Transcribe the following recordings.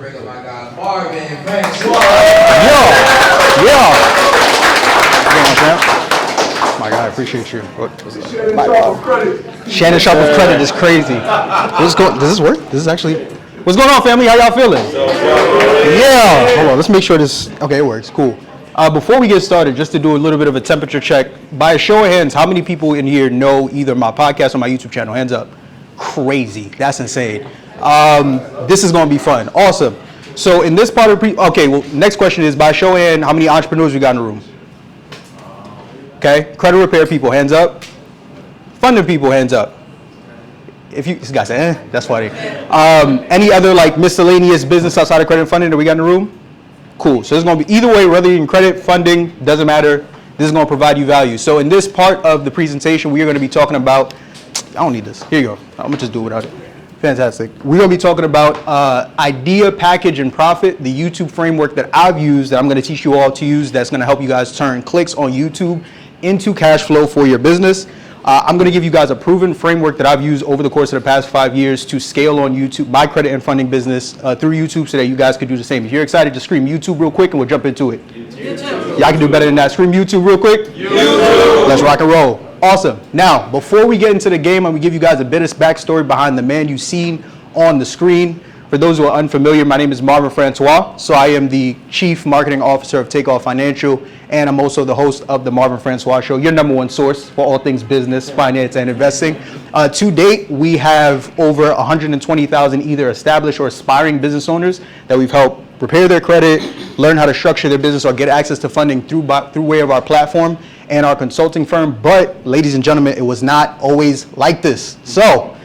Bring up my guy Marvin Francois. Yeah. My God, I appreciate you. Shannon Sharp with credit is crazy. Does this work? This is actually. What's going on, family? How y'all feeling? Yeah. Hold on. Let's make sure this. Okay, it works. Cool. Before we get started, just to do a little bit of a temperature check, by a show of hands, how many people in here know either my podcast or my YouTube channel? Hands up. Crazy. That's insane. This is going to be fun. Awesome. So in this part of next question is, by show of hands, how many entrepreneurs we got in the room? Okay. Credit repair people, hands up. Funding people, hands up. If you, this guy said, that's funny. Any other like miscellaneous business outside of credit and funding that we got in the room? Cool. So it's going to be either way, whether you're in credit, funding, doesn't matter. This is going to provide you value. So in this part of the presentation, we are going to be talking about, I don't need this. Here you go. I'm going to just do it without it. Fantastic. We're going to be talking about idea, package, and profit, the YouTube framework that I've used that I'm going to teach you all to use that's going to help you guys turn clicks on YouTube into cash flow for your business. I'm going to give you guys a proven framework that I've used over the course of the past 5 years to scale on YouTube, my credit and funding business through YouTube so that you guys could do the same. If you're excited, just scream YouTube real quick and we'll jump into it. YouTube. Y'all can do better than that. Scream YouTube real quick. YouTube. Let's rock and roll. Awesome. Now, before we get into the game, I'm going to give you guys a bit of backstory behind the man you've seen on the screen. For those who are unfamiliar, my name is Marvin Francois. So I am the Chief Marketing Officer of Takeoff Financial, and I'm also the host of the Marvin Francois Show, your number one source for all things business, finance, and investing. To date, we have over 120,000 either established or aspiring business owners that we've helped repair their credit, learn how to structure their business, or get access to funding through way of our platform and our consulting firm. But, ladies and gentlemen, it was not always like this. So,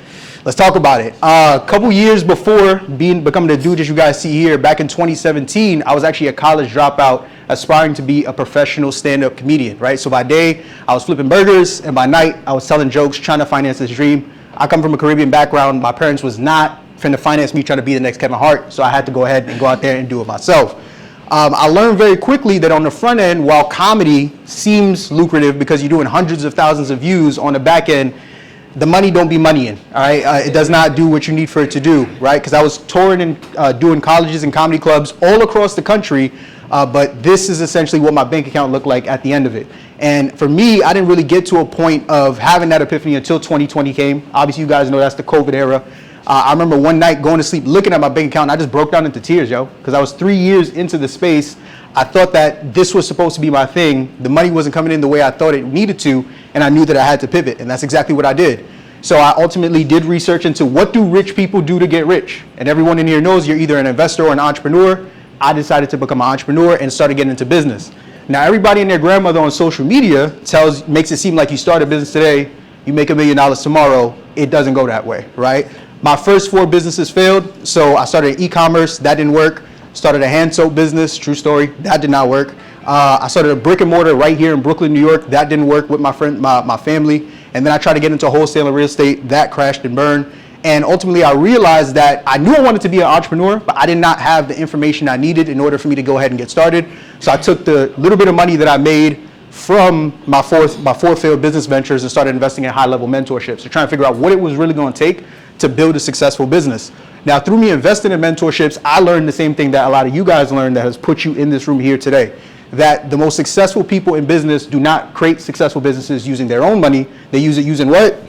let's talk about it. A couple years before becoming the dude that you guys see here, back in 2017, I was actually a college dropout aspiring to be a professional stand-up comedian, right? So by day, I was flipping burgers, and by night, I was telling jokes, trying to finance this dream. I come from a Caribbean background. My parents was not finna finance me trying to be the next Kevin Hart, so I had to go ahead and go out there and do it myself. I learned very quickly that on the front end, while comedy seems lucrative because you're doing hundreds of thousands of views, on the back end, the money don't be moneying, all right? It does not do what you need for it to do, right? Because I was touring and doing colleges and comedy clubs all across the country, but this is essentially what my bank account looked like at the end of it. And for me, I didn't really get to a point of having that epiphany until 2020 came. Obviously, you guys know that's the COVID era. I remember one night going to sleep, looking at my bank account, and I just broke down into tears, because I was 3 years into the space. I thought that this was supposed to be my thing. The money wasn't coming in the way I thought it needed to, and I knew that I had to pivot, and that's exactly what I did. So I ultimately did research into what do rich people do to get rich? And everyone in here knows you're either an investor or an entrepreneur. I decided to become an entrepreneur and started getting into business. Now, everybody and their grandmother on social media makes it seem like you start a business today, you make $1 million tomorrow. It doesn't go that way, right? My first 4 businesses failed, so I started e-commerce. That didn't work. Started a hand soap business, true story. That did not work. I started a brick and mortar right here in Brooklyn, New York. That didn't work with my family. And then I tried to get into wholesale and real estate. That crashed and burned. And ultimately, I realized that I knew I wanted to be an entrepreneur, but I did not have the information I needed in order for me to go ahead and get started. So I took the little bit of money that I made from my four failed business ventures and started investing in high-level mentorships to try and figure out what it was really going to take to build a successful business. Now, through me investing in mentorships, I learned the same thing that a lot of you guys learned that has put you in this room here today. That the most successful people in business do not create successful businesses using their own money. They use it using what?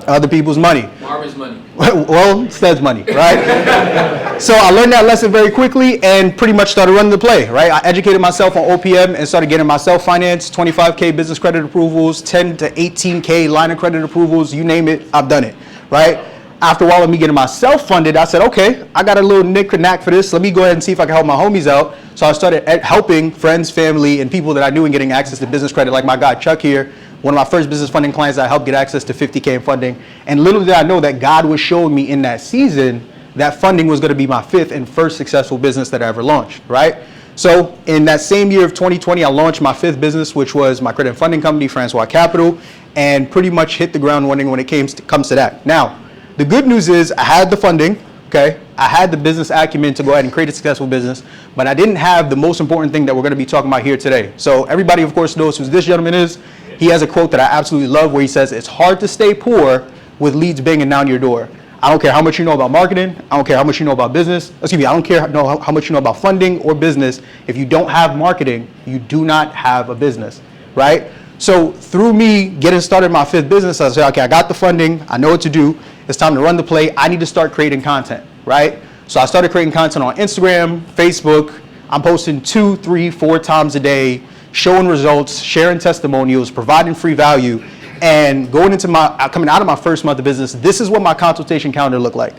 Other people's money. Marvin's money. Well, Stead's money, right? So I learned that lesson very quickly and pretty much started running the play, right? I educated myself on OPM and started getting myself financed, 25K business credit approvals, 10 to 18K line of credit approvals, you name it, I've done it, right? After a while of me getting myself funded, I said, okay, I got a little knack for this. Let me go ahead and see if I can help my homies out. So I started helping friends, family, and people that I knew and getting access to business credit, like my guy Chuck here. One of my first business funding clients, I helped get access to 50K in funding. And little did I know that God was showing me in that season that funding was going to be my 5th and first successful business that I ever launched, right? So in that same year of 2020, I launched my 5th business, which was my credit and funding company, Francois Capital, and pretty much hit the ground running when it comes to that. Now, the good news is I had the funding, okay? I had the business acumen to go ahead and create a successful business, but I didn't have the most important thing that we're going to be talking about here today. So everybody, of course, knows who this gentleman is. He has a quote that I absolutely love where he says, "It's hard to stay poor with leads banging down your door." I don't care how much you know about marketing. I don't care how much you know about business. Excuse me, I don't care how much you know about funding or business. If you don't have marketing, you do not have a business, right? So through me getting started in my 5th business, I said, okay, I got the funding. I know what to do. It's time to run the play. I need to start creating content, right? So I started creating content on Instagram, Facebook. I'm posting 2, 3, 4 times a day, showing results, sharing testimonials, providing free value, and coming out of my first month of business. This is what my consultation calendar looked like.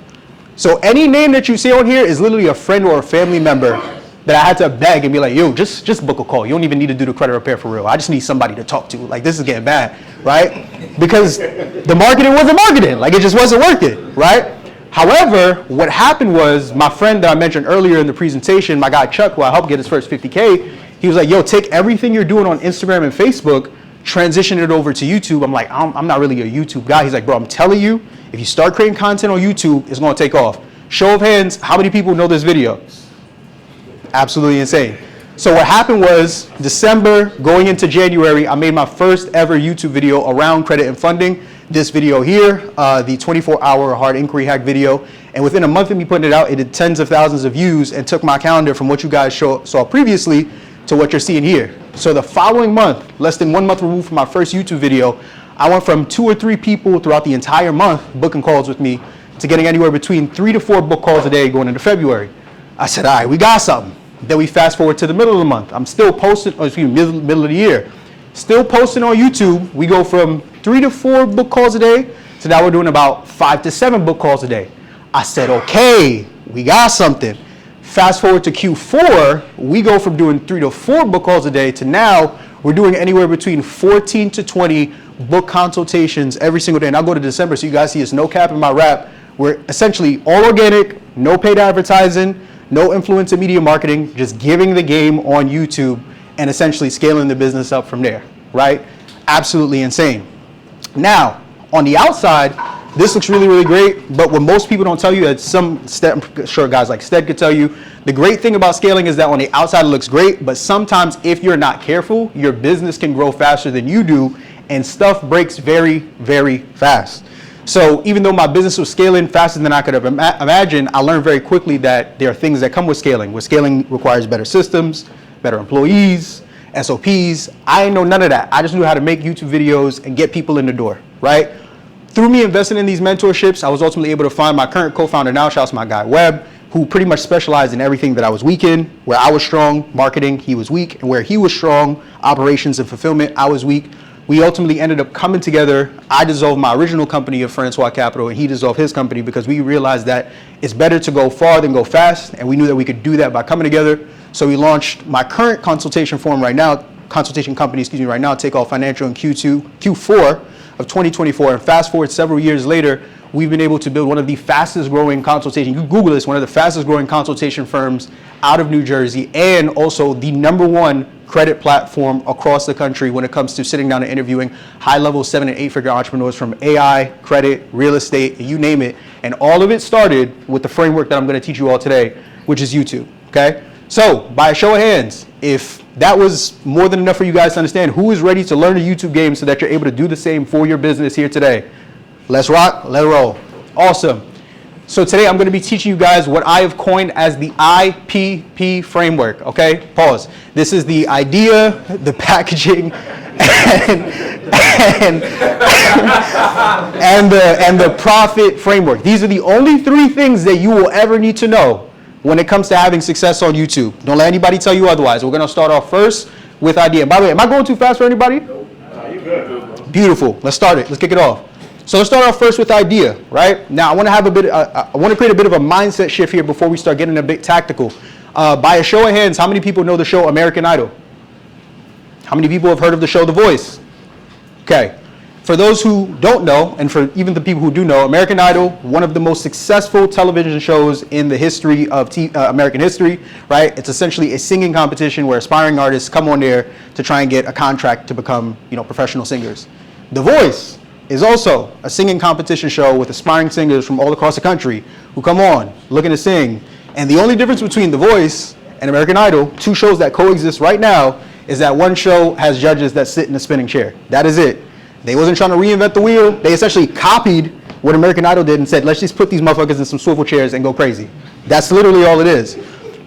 So any name that you see on here is literally a friend or a family member that I had to beg and be like, yo, just book a call. You don't even need to do the credit repair for real. I just need somebody to talk to. Like, this is getting bad, right? Because the marketing wasn't marketing. Like, it just wasn't working, right? However, what happened was my friend that I mentioned earlier in the presentation, my guy Chuck, who I helped get his first 50K, he was like, yo, take everything you're doing on Instagram and Facebook, transition it over to YouTube. I'm like, I'm not really a YouTube guy. He's like, bro, I'm telling you, if you start creating content on YouTube, it's going to take off. Show of hands, how many people know this video? Absolutely insane. So what happened was December going into January, I made my first ever YouTube video around credit and funding. This video here, the 24-hour hard inquiry hack video. And within a month of me putting it out, it did tens of thousands of views and took my calendar from what you guys saw previously to what you're seeing here. So the following month, less than 1 month removed from my first YouTube video, I went from 2 or 3 people throughout the entire month booking calls with me to getting anywhere between 3 to 4 book calls a day going into February. I said, all right, we got something. Then we fast forward to the middle of the month. I'm still posting, middle of the year. Still posting on YouTube. We go from 3 to 4 book calls a day to now we're doing about 5 to 7 book calls a day. I said, okay, we got something. Fast forward to Q4, we go from doing 3 to 4 book calls a day to now we're doing anywhere between 14 to 20 book consultations every single day. And I'll go to December so you guys see it's no cap in my rap. We're essentially all organic, no paid advertising, no influencer media marketing, just giving the game on YouTube and essentially scaling the business up from there, right? Absolutely insane. Now, on the outside, this looks really, really great, but what most people don't tell you, I'm sure guys like Stead could tell you, the great thing about scaling is that on the outside it looks great, but sometimes if you're not careful, your business can grow faster than you do, and stuff breaks very, very fast. So even though my business was scaling faster than I could have imagined, I learned very quickly that there are things that come with scaling. Where scaling requires better systems, better employees, SOPs. I didn't know none of that. I just knew how to make YouTube videos and get people in the door, right? Through me investing in these mentorships, I was ultimately able to find my current co-founder now, shouts to my guy Webb, who pretty much specialized in everything that I was weak in. Where I was strong, marketing, he was weak. And where he was strong, operations and fulfillment, I was weak. We ultimately ended up coming together. I dissolved my original company of Francois Capital and he dissolved his company because we realized that it's better to go far than go fast. And we knew that we could do that by coming together. So we launched my current consultation company, right now, Take All Financial in Q4 of 2024. And fast forward several years later, we've been able to build one of the fastest growing consultation, you Google this, one of the fastest growing consultation firms out of New Jersey, and also the #1 credit platform across the country when it comes to sitting down and interviewing high-level 7- and 8-figure entrepreneurs from AI, credit, real estate, you name it. And all of it started with the framework that I'm going to teach you all today, which is YouTube, okay? So by a show of hands, if that was more than enough for you guys to understand, who is ready to learn the YouTube game so that you're able to do the same for your business here today? Let's rock, let's roll. Awesome. So today I'm going to be teaching you guys what I have coined as the IPP framework, okay? Pause. This is the idea, the packaging, and the profit framework. These are the only 3 things that you will ever need to know when it comes to having success on YouTube. Don't let anybody tell you otherwise. We're going to start off first with idea. By the way, am I going too fast for anybody? No, you're good. Beautiful. Let's start it. Let's kick it off. So let's start off first with idea, right? Now I want to create a bit of a mindset shift here before we start getting a bit tactical. By a show of hands, how many people know the show American Idol? How many people have heard of the show The Voice? Okay. For those who don't know, and for even the people who do know, American Idol, one of the most successful television shows in the history of American history, right? It's essentially a singing competition where aspiring artists come on there to try and get a contract to become, professional singers. The Voice is also a singing competition show with aspiring singers from all across the country who come on looking to sing. And the only difference between The Voice and American Idol, 2 shows that coexist right now, is that one show has judges that sit in a spinning chair. That is it. They wasn't trying to reinvent the wheel. They essentially copied what American Idol did and said, let's just put these motherfuckers in some swivel chairs and go crazy. That's literally all it is.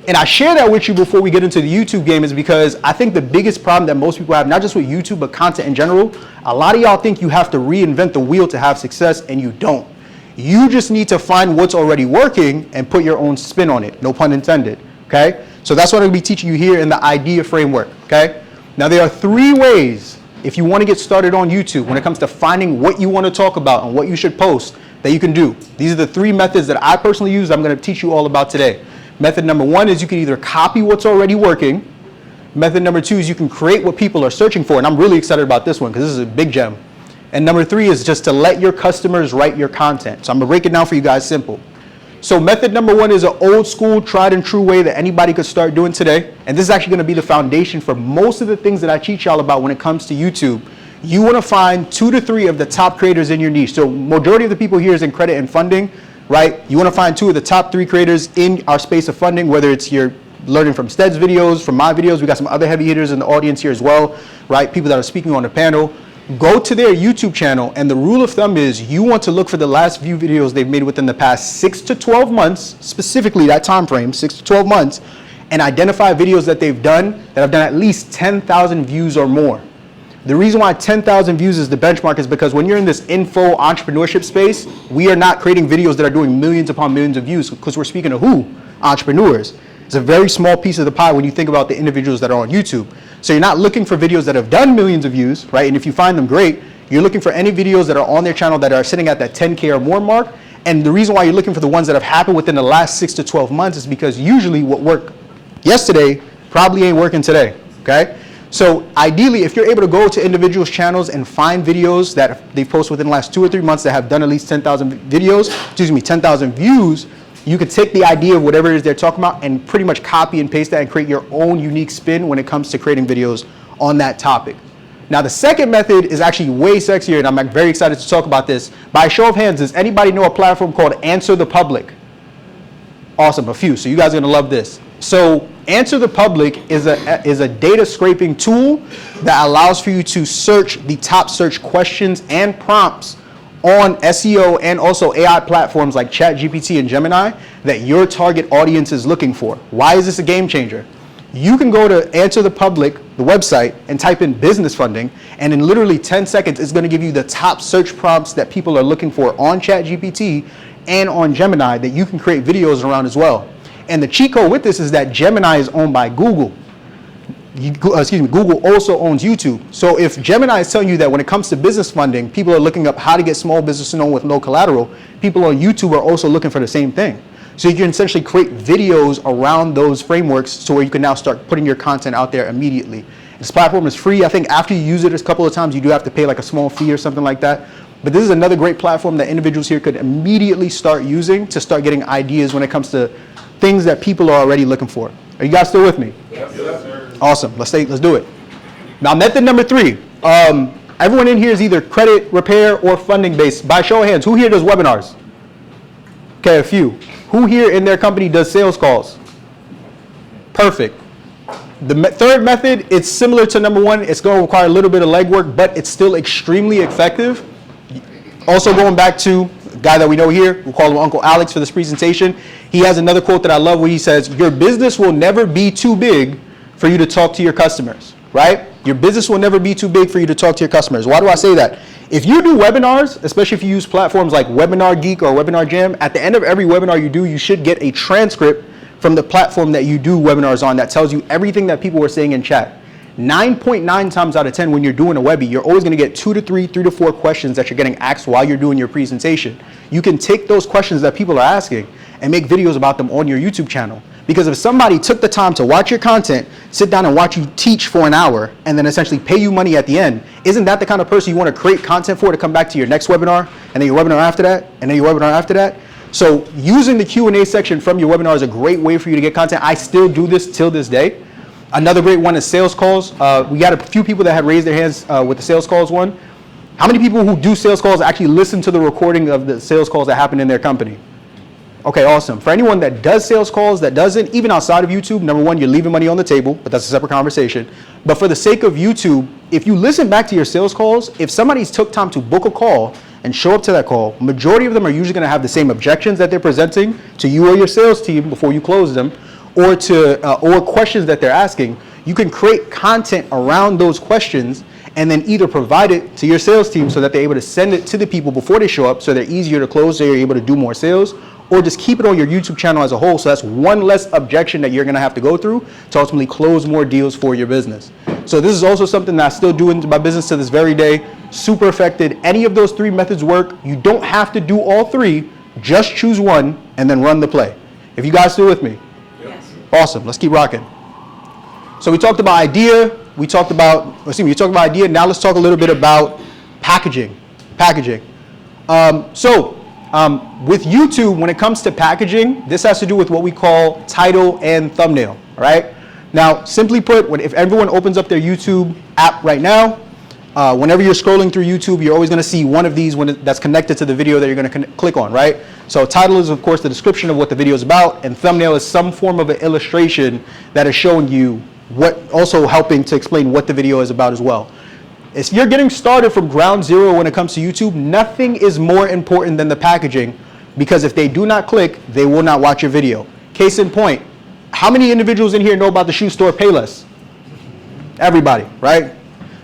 And I share that with you before we get into the YouTube game is because I think the biggest problem that most people have, not just with YouTube, but content in general, a lot of y'all think you have to reinvent the wheel to have success, and you don't. You just need to find what's already working and put your own spin on it, no pun intended, okay? So that's what I'm gonna be teaching you here in the idea framework, okay? Now there are 3 ways, if you wanna get started on YouTube, when it comes to finding what you wanna talk about and what you should post, that you can do. These are the 3 methods that I personally use, I'm gonna teach you all about today. Method number 1 is you can either copy what's already working. Method number 2 is you can create what people are searching for, and I'm really excited about this one because this is a big gem. And number 3 is just to let your customers write your content. So I'm gonna break it down for you guys simple. So method number 1 is an old school, tried and true way that anybody could start doing today. And this is actually gonna be the foundation for most of the things that I teach y'all about when it comes to YouTube. You wanna find 2 to 3 of the top creators in your niche. So majority of the people here is in credit and funding, right? You wanna find 2 of the top 3 creators in our space of funding, whether it's you're learning from Stead's videos, from my videos. We got some other heavy hitters in the audience here as well, right? People that are speaking on the panel. Go to their YouTube channel, and the rule of thumb is you want to look for the last few videos they've made within the past 6 to 12 months, specifically that time frame, 6 to 12 months, and identify videos that they've done that have done at least 10,000 views or more. The reason why 10,000 views is the benchmark is because when you're in this info entrepreneurship space, we are not creating videos that are doing millions upon millions of views because we're speaking to who? Entrepreneurs. It's a very small piece of the pie when you think about the individuals that are on YouTube. So you're not looking for videos that have done millions of views, right? And if you find them, great. You're looking for any videos that are on their channel that are sitting at that 10K or more mark. And the reason why you're looking for the ones that have happened within the last 6 to 12 months is because usually what worked yesterday probably ain't working today, okay? So ideally, if you're able to go to individuals' channels and find videos that they post within the last 2 or 3 months that have done at least 10,000 videos, 10,000 views, you could take the idea of whatever it is they're talking about and pretty much copy and paste that and create your own unique spin when it comes to creating videos on that topic. Now, the second method is actually way sexier, and I'm very excited to talk about this. By show of hands, does anybody know a platform called Answer the Public? Awesome, a few. So you guys are gonna love this. So Answer the Public is a data scraping tool that allows for you to search the top search questions and prompts on SEO and also AI platforms like ChatGPT and Gemini that your target audience is looking for. Why is this a game changer? You can go to Answer the Public, the website, and type in business funding, and in literally 10 seconds, it's gonna give you the top search prompts that people are looking for on ChatGPT and on Gemini that you can create videos around as well. And the cheat code with this is that Gemini is owned by Google. Google also owns YouTube. So if Gemini is telling you that when it comes to business funding, people are looking up how to get small business known with no collateral, people on YouTube are also looking for the same thing. So you can essentially create videos around those frameworks to where you can now start putting your content out there immediately. This platform is free. I think after you use it a couple of times, you do have to pay like a small fee or something like that. But this is another great platform that individuals here could immediately start using to start getting ideas when it comes to things that people are already looking for. Are you guys still with me? Yes, sir. Awesome. Let's do it. Now, method number 3. Everyone in here is either credit, repair, or funding based. By show of hands, who here does webinars? Okay, a few. Who here in their company does sales calls? Perfect. The third method, it's similar to number 1. It's going to require a little bit of legwork, but it's still extremely effective. Also going back to a guy that we know here, we'll call him Uncle Alex for this presentation. He has another quote that I love where he says, your business will never be too big for you to talk to your customers, right? Your business will never be too big for you to talk to your customers. Why do I say that? If you do webinars, especially if you use platforms like Webinar Geek or Webinar Jam, at the end of every webinar you do, you should get a transcript from the platform that you do webinars on that tells you everything that people were saying in chat. 9.9 times out of 10 when you're doing a Webby, you're always gonna get 2 to 3 to 4 questions that you're getting asked while you're doing your presentation. You can take those questions that people are asking and make videos about them on your YouTube channel. Because if somebody took the time to watch your content, sit down and watch you teach for an hour, and then essentially pay you money at the end, isn't that the kind of person you want to create content for to come back to your next webinar, and then your webinar after that, and then your webinar after that? So using the Q&A section from your webinar is a great way for you to get content. I still do this till this day. Another great one is sales calls. We got a few people that had raised their hands with the sales calls one. How many people who do sales calls actually listen to the recording of the sales calls that happen in their company? Okay, awesome. For anyone that does sales calls, that doesn't, even outside of YouTube, number 1, you're leaving money on the table, but that's a separate conversation. But for the sake of YouTube, if you listen back to your sales calls, if somebody's took time to book a call and show up to that call, majority of them are usually going to have the same objections that they're presenting to you or your sales team before you close them, or questions that they're asking. You can create content around those questions and then either provide it to your sales team so that they're able to send it to the people before they show up so they're easier to close, so you're able to do more sales, or just keep it on your YouTube channel as a whole, so that's one less objection that you're going to have to go through to ultimately close more deals for your business. So this is also something that I still do in my business to this very day. Super effective. Any of those three methods work. You don't have to do all three. Just choose one and then run the play. If you guys still with me? Yes. Awesome. Let's keep rocking. So we talked about idea. We talked about idea. Now let's talk a little bit about packaging. With YouTube, when it comes to packaging, this has to do with what we call title and thumbnail, all right? Now, simply put, if everyone opens up their YouTube app right now, whenever you're scrolling through YouTube, you're always going to see one of these that's connected to the video that you're going to click on, right? So title is, of course, the description of what the video is about, and thumbnail is some form of an illustration that is showing you also helping to explain what the video is about as well. If you're getting started from ground zero when it comes to YouTube, nothing is more important than the packaging, because if they do not click, they will not watch your video. Case in point, how many individuals in here know about the shoe store Payless? Everybody, right?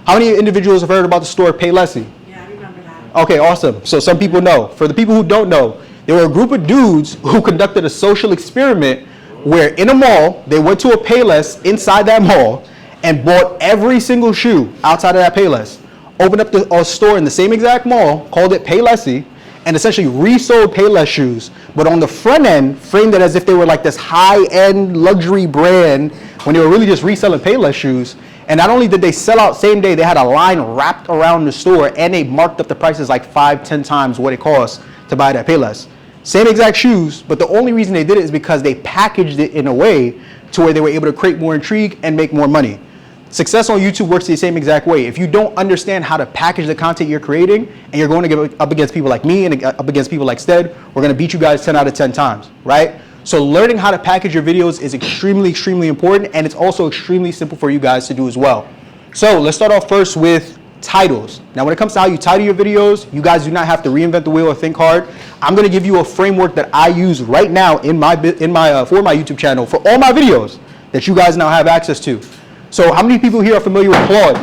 How many individuals have heard about the store Paylessy? Yeah, I remember that. Okay, awesome. So some people know. For the people who don't know, there were a group of dudes who conducted a social experiment where in a mall, they went to a Payless inside that mall and bought every single shoe outside of that Payless, opened up a store in the same exact mall, called it Paylessy, and essentially resold Payless shoes, but on the front end, framed it as if they were like this high-end luxury brand when they were really just reselling Payless shoes. And not only did they sell out same day, they had a line wrapped around the store, and they marked up the prices like 5-10 times what it costs to buy that Payless. Same exact shoes, but the only reason they did it is because they packaged it in a way to where they were able to create more intrigue and make more money. Success on YouTube works the same exact way. If you don't understand how to package the content you're creating, and you're going to get up against people like me and up against people like Stead, we're going to beat you guys 10 out of 10 times, right? So learning how to package your videos is extremely, extremely important, and it's also extremely simple for you guys to do as well. So let's start off first with titles. Now, when it comes to how you title your videos, you guys do not have to reinvent the wheel or think hard. I'm going to give you a framework that I use right now for my YouTube channel for all my videos that you guys now have access to. So how many people here are familiar with Claude?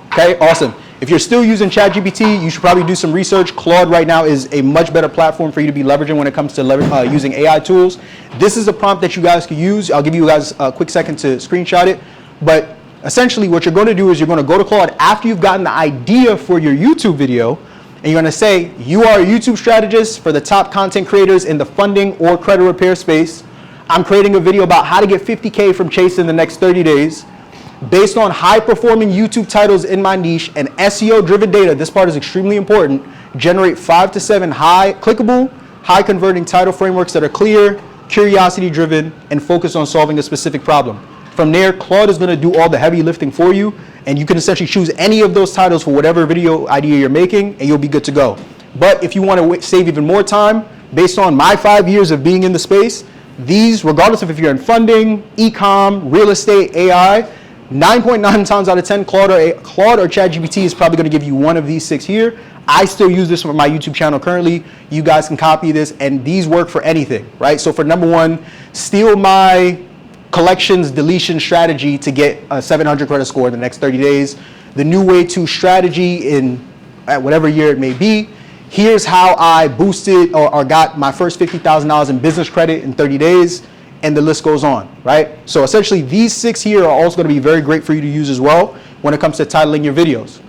Okay, awesome. If you're still using ChatGPT, you should probably do some research. Claude right now is a much better platform for you to be leveraging when it comes to using AI tools. This is a prompt that you guys can use. I'll give you guys a quick second to screenshot it. But essentially what you're going to do is you're going to go to Claude after you've gotten the idea for your YouTube video, and you're going to say, you are a YouTube strategist for the top content creators in the funding or credit repair space. I'm creating a video about how to get 50K from Chase in the next 30 days. Based on high-performing YouTube titles in my niche and SEO-driven data, this part is extremely important, generate 5 to 7 high-clickable, high-converting title frameworks that are clear, curiosity-driven, and focus on solving a specific problem. From there, Claude is going to do all the heavy lifting for you, and you can essentially choose any of those titles for whatever video idea you're making, and you'll be good to go. But if you want to save even more time, based on my 5 years of being in the space, these, regardless of if you're in funding, e-com, real estate, AI, 9.9 times out of 10, Claude or ChatGPT is probably going to give you one of these 6 here. I still use this for my YouTube channel currently. You guys can copy this, and these work for anything, right? So for number one, steal my collections deletion strategy to get a 700 credit score in the next 30 days. The new way to strategy at whatever year it may be. Here's how I boosted or got my first $50,000 in business credit in 30 days, and the list goes on, right? So essentially these 6 here are also going to be very great for you to use as well when it comes to titling your videos.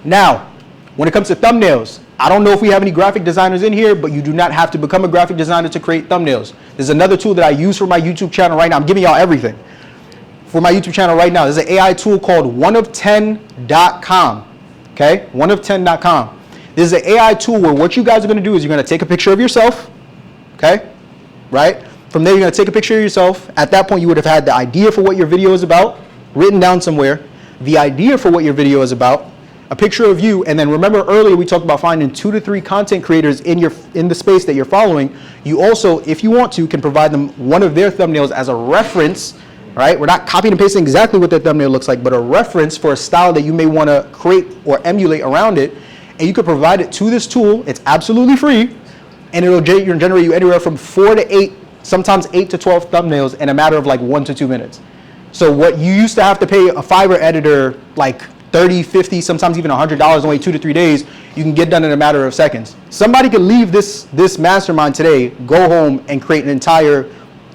Now, when it comes to thumbnails, I don't know if we have any graphic designers in here, but you do not have to become a graphic designer to create thumbnails. There's another tool that I use for my YouTube channel right now. I'm giving y'all everything for my YouTube channel right now. There's an AI tool called oneof10.com, okay? Oneof10.com. This is an AI tool where what you guys are going to do is you're going to take a picture of yourself, okay? Right? From there, you're going to take a picture of yourself. At that point, you would have had the idea for what your video is about, written down somewhere, the idea for what your video is about, a picture of you, and then remember earlier we talked about finding 2 to 3 content creators in the space that you're following. You also, if you want to, can provide them one of their thumbnails as a reference, right? We're not copying and pasting exactly what their thumbnail looks like, but a reference for a style that you may want to create or emulate around it. and you could provide it to this tool. It's absolutely free, and it'll generate you anywhere from 4 to 8, sometimes 8 to 12 thumbnails in a matter of like 1 to 2 minutes. So what you used to have to pay a Fiverr editor like 30, 50, sometimes even $100 only 2 to 3 days, you can get done in a matter of seconds. Somebody could leave this mastermind today, go home and create an entire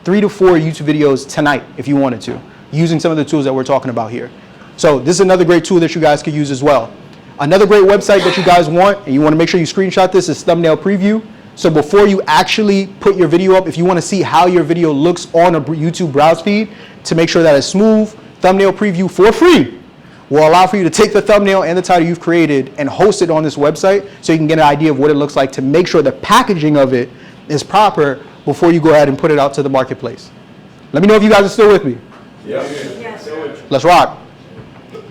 3 to 4 YouTube videos tonight if you wanted to, using some of the tools that we're talking about here. So this is another great tool that you guys could use as well. Another great website that you guys want, and you want to make sure you screenshot this, is Thumbnail Preview. So before you actually put your video up, if you want to see how your video looks on a YouTube browse feed to make sure that it's smooth, Thumbnail Preview for free will allow for you to take the thumbnail and the title you've created and host it on this website so you can get an idea of what it looks like to make sure the packaging of it is proper before you go ahead and put it out to the marketplace. Let me know if you guys are still with me. Yes. Let's rock.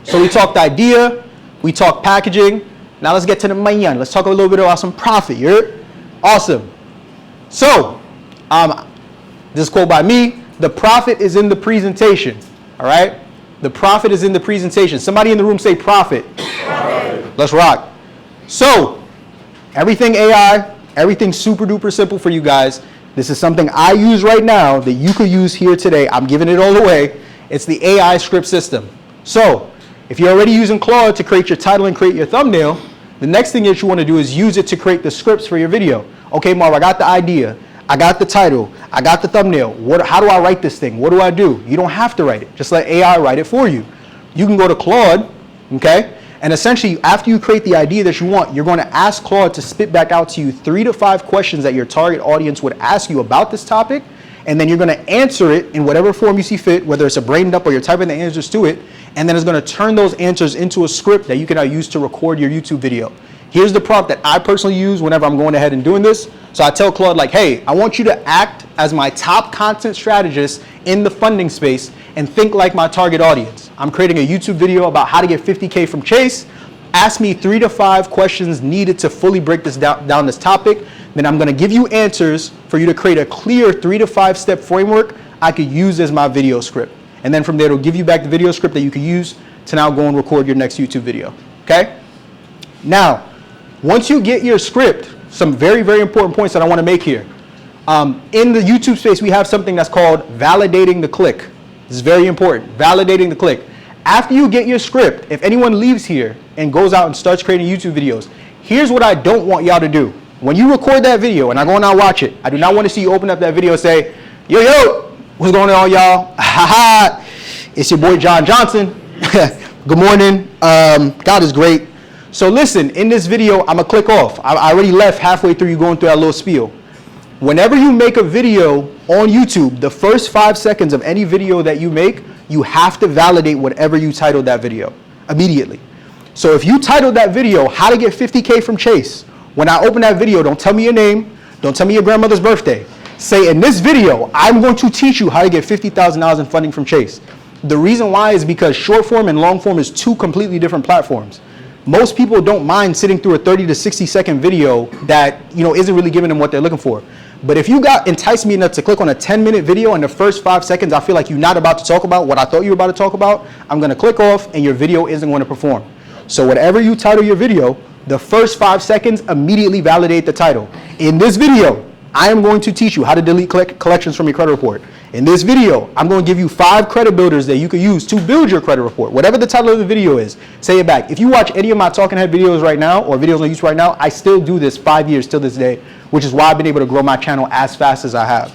So we talked idea, we talked packaging. Now let's get to the main. Let's talk a little bit about some profit. You heard? Awesome. So, this quote by me, the profit is in the presentation. All right? The profit is in the presentation. Somebody in the room say profit. Profit. Let's rock. So, everything AI, everything super duper simple for you guys. This is something I use right now that you could use here today. I'm giving it all away. It's the AI script system. So, if you're already using Claude to create your title and create your thumbnail, the next thing that you want to do is use it to create the scripts for your video. Okay, Marv, I got the idea. I got the title. I got the thumbnail. How do I write this thing? What do I do? You don't have to write it. Just let AI write it for you. You can go to Claude, okay? And essentially, after you create the idea that you want, you're going to ask Claude to spit back out to you 3 to 5 questions that your target audience would ask you about this topic. And then you're going to answer it in whatever form you see fit, whether it's a brain dump or you're typing the answers to it. And then it's going to turn those answers into a script that you can now use to record your YouTube video. Here's the prompt that I personally use whenever I'm going ahead and doing this. So I tell Claude like, hey, I want you to act as my top content strategist in the funding space and think like my target audience. I'm creating a YouTube video about how to get 50K from Chase. Ask me 3 to 5 questions needed to fully break this down this topic. Then I'm going to give you answers for you to create a clear 3 to 5 step framework I could use as my video script. And then from there, it'll give you back the video script that you can use to now go and record your next YouTube video. Okay? Now, once you get your script, some very, very important points that I want to make here. In the YouTube space, we have something that's called validating the click. This is very important. Validating the click. After you get your script, if anyone leaves here and goes out and starts creating YouTube videos, here's what I don't want y'all to do. When you record that video and I go and I watch it, I do not want to see you open up that video and say, yo, what's going on, y'all? Ha, it's your boy John Johnson. Good morning. God is great. So listen, in this video, I'm gonna click off. I already left halfway through you going through that little spiel. Whenever you make a video on YouTube, the first 5 seconds of any video that you make, you have to validate whatever you titled that video immediately. So if you titled that video, how to get 50K from Chase, when I open that video, don't tell me your name, don't tell me your grandmother's birthday. Say, in this video, I'm going to teach you how to get $50,000 in funding from Chase. The reason why is because short form and long form is 2 completely different platforms. Most people don't mind sitting through a 30 to 60 second video that, isn't really giving them what they're looking for. But if you got enticed me enough to click on a 10-minute video and the first 5 seconds I feel like you're not about to talk about what I thought you were about to talk about, I'm going to click off and your video isn't going to perform. So whatever you title your video, the first 5 seconds immediately validate the title. In this video, I am going to teach you how to delete collections from your credit report. In this video, I'm going to give you 5 credit builders that you can use to build your credit report. Whatever the title of the video is, say it back. If you watch any of my talking head videos right now or videos on YouTube right now, I still do this 5 years till this day, which is why I've been able to grow my channel as fast as I have.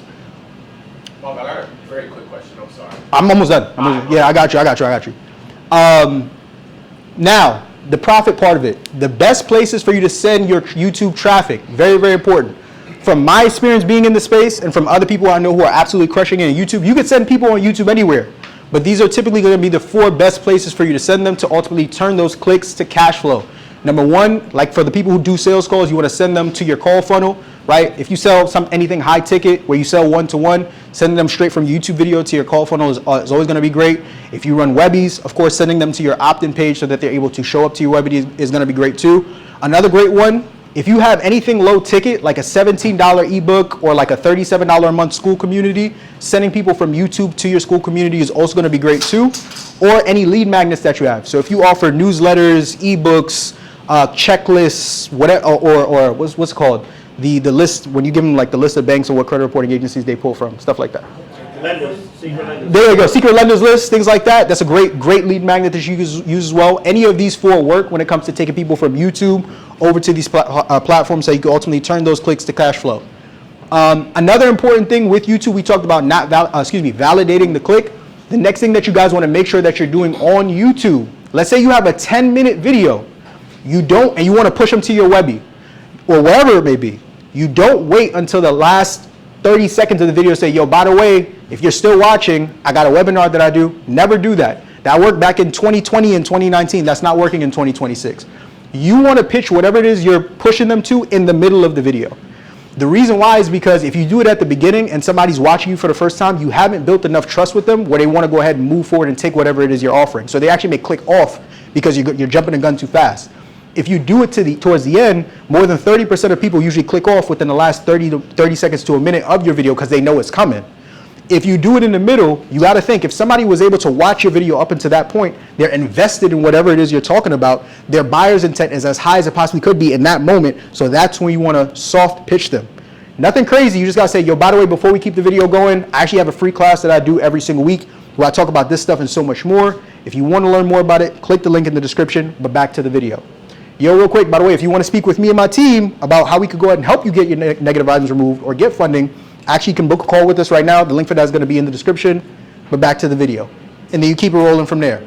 I got a very quick question. I'm sorry. I'm almost done. Yeah, I got you. Now, the profit part of it. The best places for you to send your YouTube traffic, very, very important. From my experience being in the space and from other people I know who are absolutely crushing it in YouTube, you can send people on YouTube anywhere. But these are typically going to be the 4 best places for you to send them to ultimately turn those clicks to cash flow. Number 1, like for the people who do sales calls, you want to send them to your call funnel, right? If you sell anything high ticket where you sell 1-to-1, sending them straight from YouTube video to your call funnel is always going to be great. If you run Webbies, of course, sending them to your opt-in page so that they're able to show up to your Webbie is going to be great too. Another great one, if you have anything low ticket, like a $17 ebook or like a $37 a month school community, sending people from YouTube to your school community is also going to be great too. Or any lead magnets that you have. So if you offer newsletters, ebooks, checklists, whatever, or what's it called? The list, when you give them like the list of banks or what credit reporting agencies they pull from, stuff like that. Lenders, secret lenders. There you go, secret lenders list, things like that. That's a great lead magnet that you use as well. Any of these four work when it comes to taking people from YouTube over to these platforms so you can ultimately turn those clicks to cash flow. Another important thing with YouTube, we talked about validating the click. The next thing that you guys want to make sure that you're doing on YouTube, let's say you have a 10-minute video, you want to push them to your Webby or wherever it may be. You don't wait until the last 30 seconds of the video to say, yo, by the way, if you're still watching, I got a webinar that I do. Never do that. That worked back in 2020 and 2019. That's not working in 2026. You want to pitch whatever it is you're pushing them to in the middle of the video. The reason why is because if you do it at the beginning and somebody's watching you for the first time, you haven't built enough trust with them where they want to go ahead and move forward and take whatever it is you're offering. So they actually may click off because you're jumping the gun too fast. If you do it towards the end, more than 30% of people usually click off within the last 30 seconds to a minute of your video because they know it's coming. If you do it in the middle, you got to think, if somebody was able to watch your video up until that point, they're invested in whatever it is you're talking about, their buyer's intent is as high as it possibly could be in that moment, so that's when you want to soft pitch them. Nothing crazy, you just got to say, yo, by the way, before we keep the video going, I actually have a free class that I do every single week where I talk about this stuff and so much more. If you want to learn more about it, click the link in the description, but back to the video. Yo, real quick, by the way, if you want to speak with me and my team about how we could go ahead and help you get your negative items removed or get funding, actually you can book a call with us right now. The link for that is going to be in the description, but back to the video. And then you keep it rolling from there,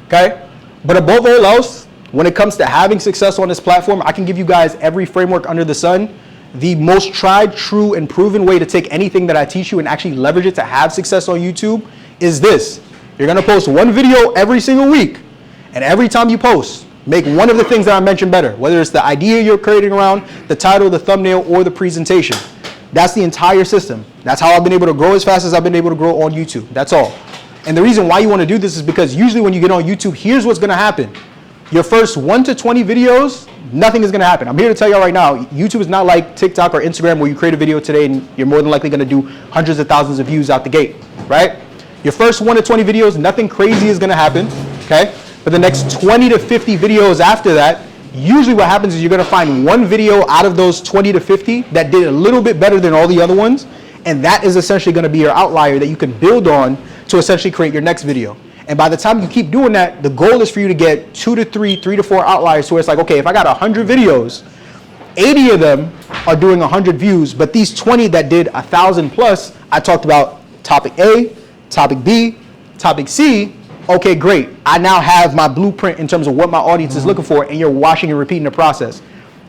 okay? But above all else, when it comes to having success on this platform, I can give you guys every framework under the sun. The most tried, true, and proven way to take anything that I teach you and actually leverage it to have success on YouTube is this. You're going to post one video every single week, and every time you post, make one of the things that I mentioned better, whether it's the idea you're creating around, the title, the thumbnail, or the presentation. That's the entire system. That's how I've been able to grow as fast as I've been able to grow on YouTube. That's all. And the reason why you want to do this is because usually when you get on YouTube, here's what's going to happen. Your first 1 to 20 videos, nothing is going to happen. I'm here to tell y'all right now, YouTube is not like TikTok or Instagram where you create a video today and you're more than likely going to do hundreds of thousands of views out the gate, right? Your first 1 to 20 videos, nothing crazy is going to happen, okay? But the next 20 to 50 videos after that, usually what happens is you're going to find one video out of those 20 to 50 that did a little bit better than all the other ones, and that is essentially going to be your outlier that you can build on to essentially create your next video. And by the time you keep doing that, the goal is for you to get 2 to 3, 3 to 4 outliers where it's like, okay, if I got 100 videos, 80 of them are doing 100 views, but these 20 that did 1,000 plus, I talked about topic A, topic B, topic C. Okay, great. I now have my blueprint in terms of what my audience is looking for, and you're watching and repeating the process.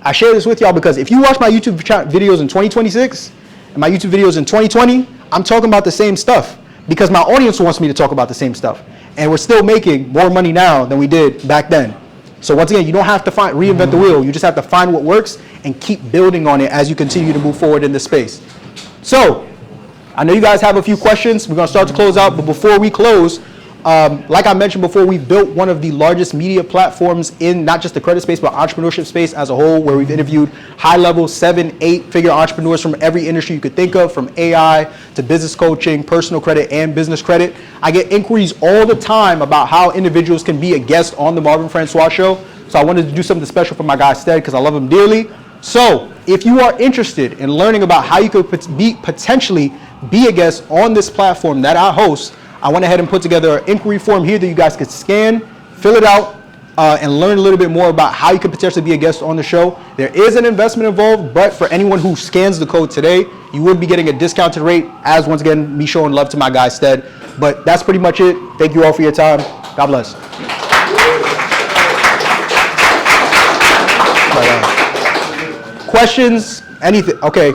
I share this with y'all because if you watch my YouTube videos in 2026 and my YouTube videos in 2020, I'm talking about the same stuff because my audience wants me to talk about the same stuff. And we're still making more money now than we did back then. So once again, you don't have to reinvent the wheel. You just have to find what works and keep building on it as you continue to move forward in this space. So I know you guys have a few questions. We're going to start to close out. But before we close, like I mentioned before, we've built one of the largest media platforms in not just the credit space, but entrepreneurship space as a whole, where we've interviewed high-level 7, 8-figure entrepreneurs from every industry you could think of, from AI to business coaching, personal credit, and business credit. I get inquiries all the time about how individuals can be a guest on the Marvin Francois Show. So I wanted to do something special for my guy Stead because I love him dearly. So if you are interested in learning about how you could potentially be a guest on this platform that I host, I went ahead and put together an inquiry form here that you guys could scan, fill it out, and learn a little bit more about how you could potentially be a guest on the show. There is an investment involved, but for anyone who scans the code today, you would be getting a discounted rate, as once again, me showing love to my guy Stead. But that's pretty much it. Thank you all for your time. God bless. Questions? Anything? Okay.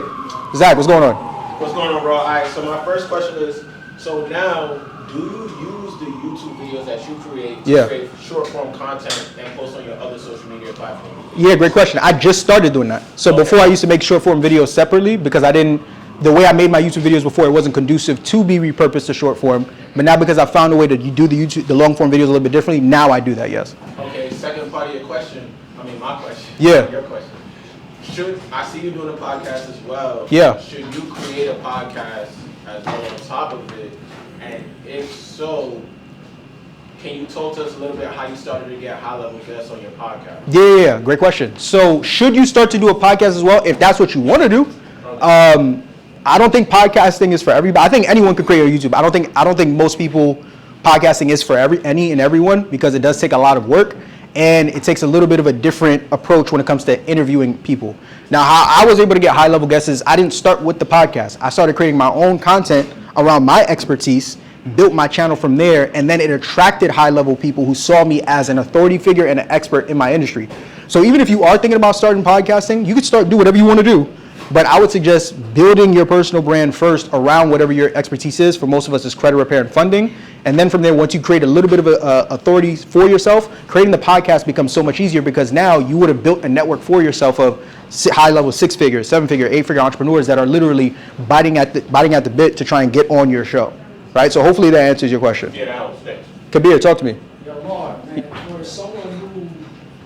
Zach, what's going on? What's going on, bro? All right, so my first question is, so now, do you use the YouTube videos that you create to create short form content and post on your other social media platforms? Yeah, great question. I just started doing that. So before I used to make short form videos separately because the way I made my YouTube videos before, it wasn't conducive to be repurposed to short form. But now because I found a way to do the long form videos a little bit differently, now I do that, yes. Okay, second part of your question, my question. Yeah. Your question. I see you doing a podcast as well. Yeah. Should you create a podcast as well on top of it? And if so, can you talk to us a little bit how you started to get high-level guests on your podcast? Yeah, great question. So should you start to do a podcast as well, if that's what you want to do? I don't think podcasting is for everybody. I think anyone could create a YouTube. I don't think most people podcasting is for any and everyone, because it does take a lot of work and it takes a little bit of a different approach when it comes to interviewing people. Now, how I was able to get high level guests is I didn't start with the podcast. I started creating my own content around my expertise, built my channel from there, and then it attracted high level people who saw me as an authority figure and an expert in my industry. So even if you are thinking about starting podcasting, you could do whatever you want to do. But I would suggest building your personal brand first around whatever your expertise is. For most of us, it's credit repair and funding. And then from there, once you create a little bit of authority for yourself, creating the podcast becomes so much easier, because now you would have built a network for yourself of high-level 6-figure, 7-figure, 8-figure entrepreneurs that are literally biting at the bit to try and get on your show, right? So hopefully that answers your question. Yeah, that helps. Thanks. Kabir, talk to me. Yo, Lord, man, for someone who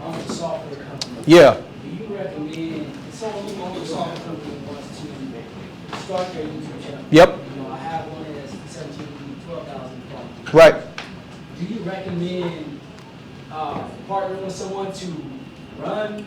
owns a software company, Yeah. do you recommend, someone who owns a software company wants to start their YouTube channel? Yep. You know, I have one that's 12,000 followers. Right. Do you recommend partnering with someone to run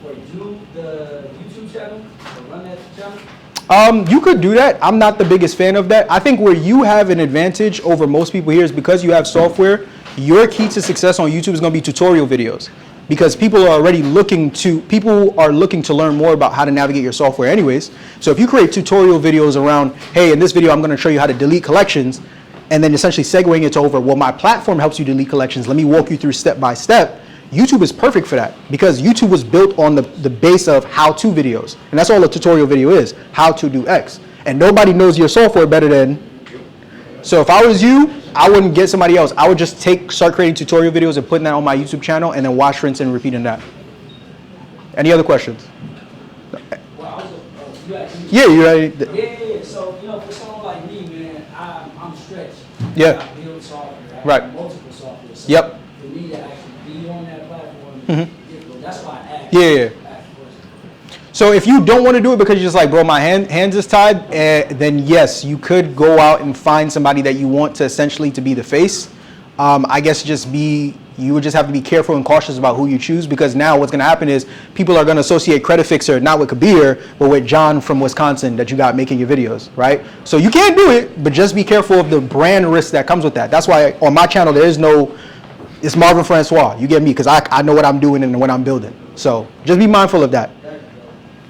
or do the YouTube channel or run that channel? You could do that. I'm not the biggest fan of that. I think where you have an advantage over most people here is because you have software. Your key to success on YouTube is going to be tutorial videos, because people are looking to learn more about how to navigate your software anyways. So if you create tutorial videos around, hey, in this video I'm going to show you how to delete collections, and then essentially segueing it over, well, my platform helps you delete collections, let me walk you through step by step. YouTube is perfect for that, because YouTube was built on the base of how-to videos. And that's all a tutorial video is, how to do X. And nobody knows your software better than. So if I was you, I wouldn't get somebody else. I would just start creating tutorial videos and putting that on my YouTube channel, and then watch, rinse, and repeating that. Any other questions? Well, you asked me. Yeah, you ready? Yeah. So, for someone like me, man, I'm stretched. Yeah. I build software. Right. Multiple software. So Yep. for me to actually be on that platform, that's why I asked. Yeah. So if you don't want to do it because you're just like, bro, my hands is tied, then yes, you could go out and find somebody that you want to essentially to be the face. I guess you would just have to be careful and cautious about who you choose, because now what's going to happen is people are going to associate Credit Fixer not with Kabir, but with John from Wisconsin that you got making your videos, right? So you can do it, but just be careful of the brand risk that comes with that. That's why on my channel there is no, it's Marvin Francois. You get me, because I know what I'm doing and what I'm building. So just be mindful of that.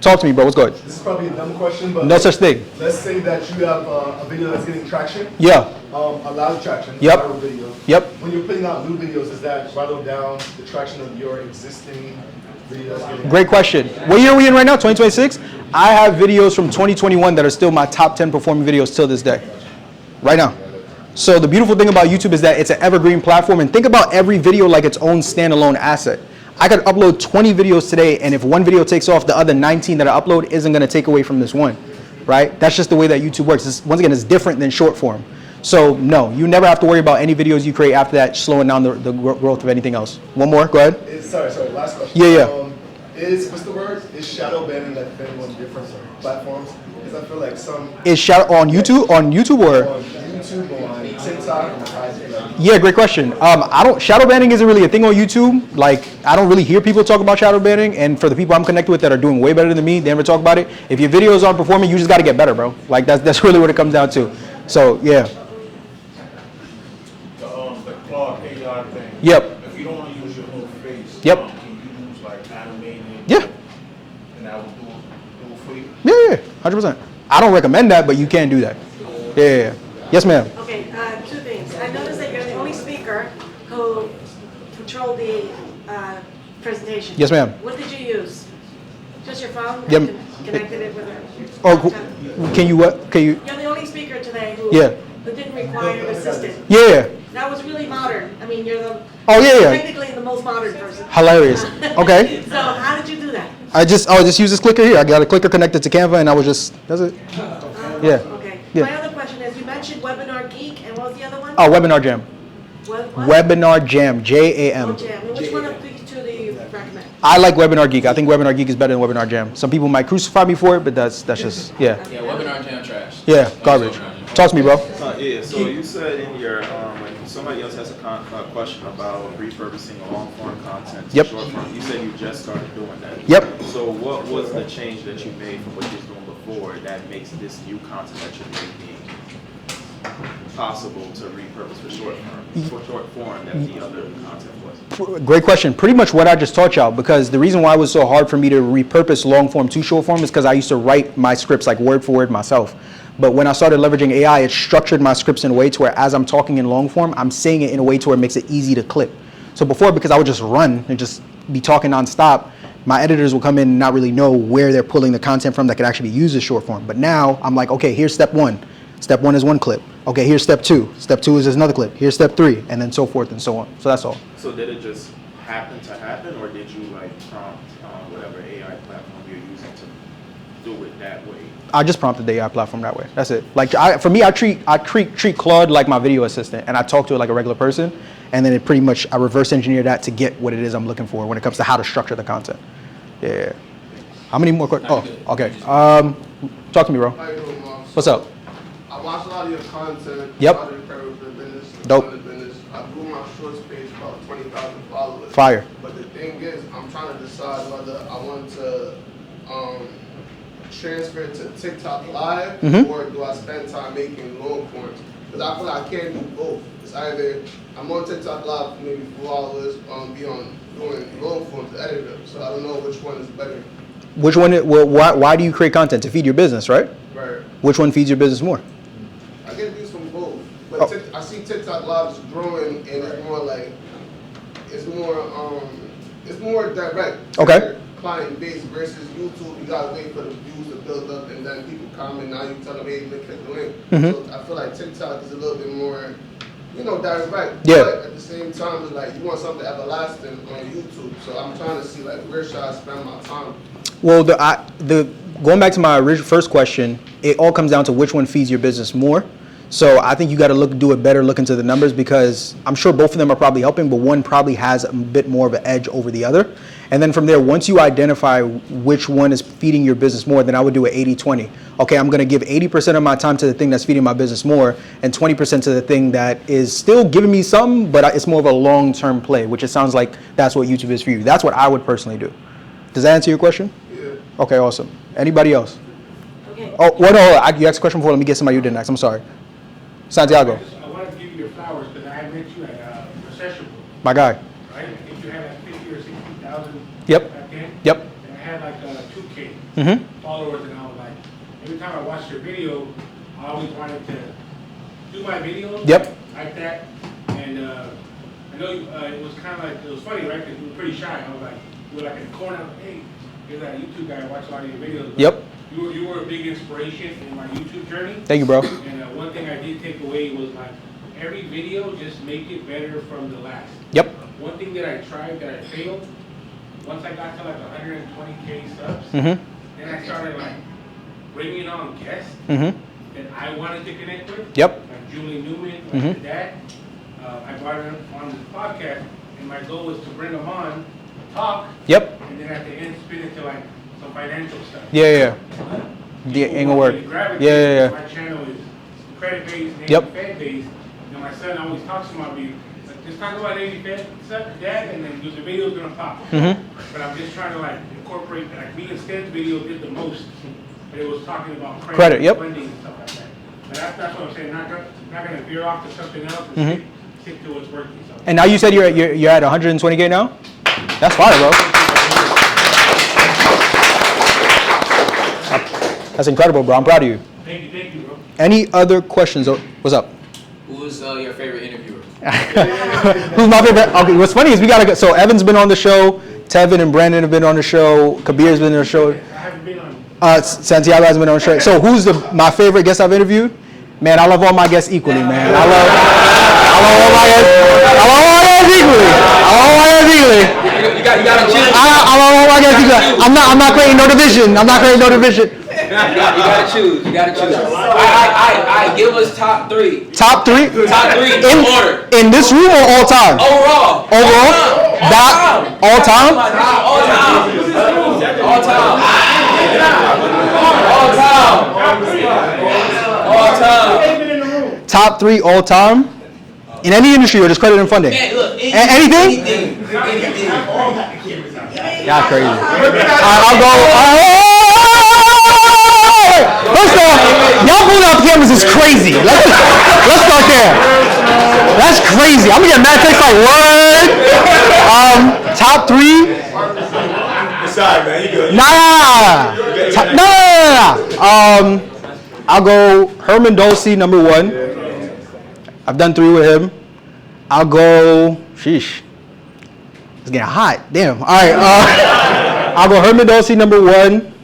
Talk to me, bro. What's good? This is probably a dumb question, but No such thing. let's say that you have a video that's getting traction. Yeah. A lot of traction. Yep. Viral video. Yep. When you're putting out new videos, does that rattle down the traction of your existing videos? Great question. What year are we in right now? 2026? I have videos from 2021 that are still my top 10 performing videos till this day. Right now. So the beautiful thing about YouTube is that it's an evergreen platform, and think about every video like its own standalone asset. I could upload 20 videos today, and if one video takes off, the other 19 that I upload isn't going to take away from this one, right? That's just the way that YouTube works. Once again, it's different than short form. So no, you never have to worry about any videos you create after that slowing down the growth of anything else. One more, go ahead. Sorry, last question. Yeah. What's the word? Is shadow banning like been on different platforms? Because I feel like some Is shadow on YouTube or? on YouTube or on TikTok. Yeah, great question. Shadow banning isn't really a thing on YouTube. Like, I don't really hear people talk about shadow banning, and for the people I'm connected with that are doing way better than me, they never talk about it. If your videos aren't performing, you just got to get better, bro. Like, that's really what it comes down to. So, yeah. The Claude AI thing. Yep. If you don't want to use your whole face, Yep. can you use like animated? Yeah. And that will do it for you. Yeah, 100%. I don't recommend that, but you can do that. Yeah. Yes, ma'am. Okay, two things. I noticed that you're the only speaker who controlled the presentation. Yes, ma'am. What did you use? Just your phone? Yep. Connected it with a Or laptop? can you what? Can you? You're the only speaker today who didn't require an assistant. Yeah. That was really modern. I mean, you're the Oh, yeah. technically the most modern person. Hilarious. Okay. So how did you do that? I just use this clicker here. I got a clicker connected to Canva, and that's it. Yeah. Okay. Yeah. My other question is, you mentioned Webinar Geek, and what was the other one? Oh, Webinar Jam. What? Webinar Jam. Oh, JAM. Jam. And which one of these two do you recommend? I like Webinar Geek. I think Webinar Geek is better than Webinar Jam. Some people might crucify me for it, but that's just Yeah, Webinar Jam trash. yeah, garbage. Talk to me, bro. Yeah, so you said in your, when you somebody else has a question about repurposing long form content to Yep. short form. You said you just started doing that. Yep. So what was the change that you made from what you was doing before that makes this new content that you're making possible to repurpose for short form that the other content was? Great question. Pretty much what I just taught y'all, because the reason why it was so hard for me to repurpose long form to short form is because I used to write my scripts like word for word myself. But when I started leveraging AI, it structured my scripts in a way to where as I'm talking in long form, I'm saying it in a way to where it makes it easy to clip. So before, because I would just run and just be talking nonstop, my editors will come in and not really know where they're pulling the content from that could actually be used as short form. But now I'm like, okay, here's step one. Step one is one clip. Okay, here's step two. Step two is another clip. Here's step three, and then so forth and so on. So that's all. So did it just happen to happen, or did you like prompt whatever AI platform you're using to do it that way? I just prompted the AI platform that way. That's it. Like for me, I treat Claude like my video assistant, and I talk to it like a regular person, and then it pretty much I reverse engineer that to get what it is I'm looking for when it comes to how to structure the content. Yeah. How many more questions? Oh, okay. Talk to me, bro. How you doing, Moss? What's up? I watch a lot of your content. Yep. A lot of your business. Dope. Business. I grew my shorts page about 20,000 followers. Fire. But the thing is, I'm trying to decide whether I want to transfer it to TikTok Live or do I spend time making long forms? Because I feel like I can't do both. It's either I'm on TikTok Live for maybe 4 hours, be on doing long forms to edit them. So I don't know which one is better. Which one? Well, why do you create content to feed your business, right? Right. Which one feeds your business more? I get views from both, but I see TikTok Live is growing, and it's more like it's more direct. Okay. Client base versus YouTube. You gotta wait for the views to build up, and then people comment. Now you tell them, hey, click the link. So I feel like TikTok is a little bit more, direct. Yeah. But at the same time, it's like you want something everlasting on YouTube. So I'm trying to see like where should I spend my time. Well, going back to my first question, it all comes down to which one feeds your business more. So I think you got to do it better, look into the numbers, because I'm sure both of them are probably helping, but one probably has a bit more of an edge over the other. And then from there, once you identify which one is feeding your business more, then I would do an 80-20. Okay, I'm going to give 80% of my time to the thing that's feeding my business more, and 20% to the thing that is still giving me some, but it's more of a long-term play, which it sounds like that's what YouTube is for you. That's what I would personally do. Does that answer your question? Yeah. Okay, awesome. Anybody else? Okay. Oh, well, no, you asked a question before. Let me get somebody who did next. I'm sorry. Santiago, I wanted to give you your flowers because I met you at Recession Book, my guy. right? I think you had like 50 or 60,000 Yep. back then. Yep. And I had like 2K Mm-hmm. followers, and I was like, every time I watched your video, I always wanted to do my videos Yep. like that. And I know it was kind of like, it was funny, right? Because you were pretty shy. I was like, you were like in the corner, like, hey, you're that YouTube guy, I watch a lot of your videos. But Yep. You were a big inspiration in my YouTube journey. Thank you, bro. And one thing I did take away was like, every video, just make it better from the last. Yep. One thing that I tried that I failed, once I got to like 120K subs, Mm-hmm. then I started like bringing on guests Mm-hmm. that I wanted to connect with. Yep. Like Julie Newman, like Mhm. her dad. I brought her on this podcast, and my goal was to bring them on, talk, Yep. and then at the end spin it to like some financial stuff. Yeah. The People ain't gonna want work. me to gravitate Yeah. because my channel is credit-based, Navy Yep. Fed-based. And my son always talks about me, like, just talk about Navy Fed stuff, Dad, and then the video's gonna pop. Mm-hmm. But I'm just trying to like incorporate, like me and Stan's video did the most, but it was talking about Credit, yep. funding and stuff like that. But that's what I'm saying, not gonna veer off to something else and Mhm. stick to what's working. So. And now you said you're at 120K now? That's fire, bro. That's incredible, bro. I'm proud of you. Thank you, bro. Any other questions? Oh, what's up? Who's your favorite interviewer? Who's my favorite? Okay, what's funny is we gotta go. So Evan's been on the show. Tevin and Brandon have been on the show. Kabir's been on the show. I haven't been on. Santiago has been on the show. So who's my favorite guest I've interviewed? Man, I love all my guests equally, man. I love all my guests. I love all my guests equally. I love all my guests equally. You gotta choose. I love all my guests equally. I'm not creating no division. I'm not creating no division. You gotta choose. You gotta choose. I give us top three. Top three? Top three in order. In this room or all time? Overall. Overall? All time? All time. All time. All time. All time. Top three all time? In any industry or just credit and funding? Man, look, Anything? anything. Y'all crazy. I'll go. First off, y'all pulling out the cameras is crazy. Let's start there. That's crazy. I'm gonna get mad text like what? Top 3. Sorry, man. You good? Nah. I'll go Herman Dulce, number 1. I've done 3 with him. I'll go. Sheesh. It's getting hot. Damn. All right. I'll go Herman Dulce, number 1.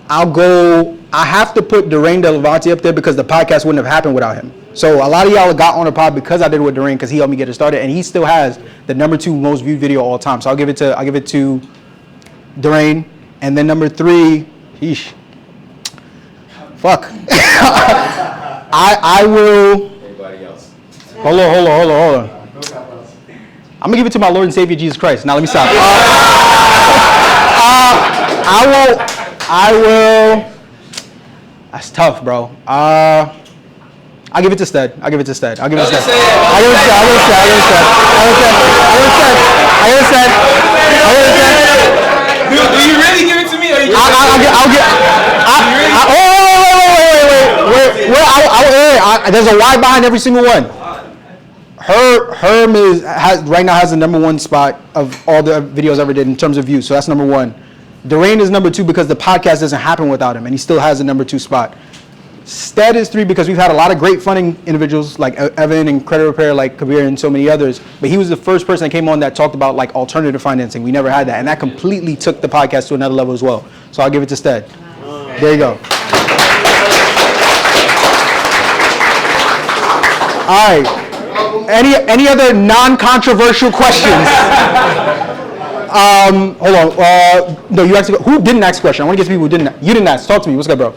I have to put Durain Delevante up there because the podcast wouldn't have happened without him. So a lot of y'all got on the pod because I did it with Durain because he helped me get it started, and he still has the number 2 most viewed video all time. So I'll give it to Durain, and then number 3, sheesh. Fuck. I will. Everybody else. Hold on. I'm gonna give it to my Lord and Savior Jesus Christ. Now let me stop. I will. That's tough, bro. I'll give it to Stead. I'll give it to Stead. Dude, do you really give it to me? Or you Wait. There's a Y behind every single one. Herm right now has the number 1 spot of all the videos ever did in terms of views. So that's number 1. Durain is number 2 because the podcast doesn't happen without him, and he still has the number 2 spot. Stead is 3 because we've had a lot of great funding individuals like Evan and Credit Repair, like Kabir and so many others. But he was the first person that came on that talked about like alternative financing. We never had that, and that completely took the podcast to another level as well. So I'll give it to Stead. There you go. All right. Any other non-controversial questions? Hold on. No, you asked. Who didn't ask a question? I want to get to people who didn't. You didn't ask. Talk to me. What's good, bro?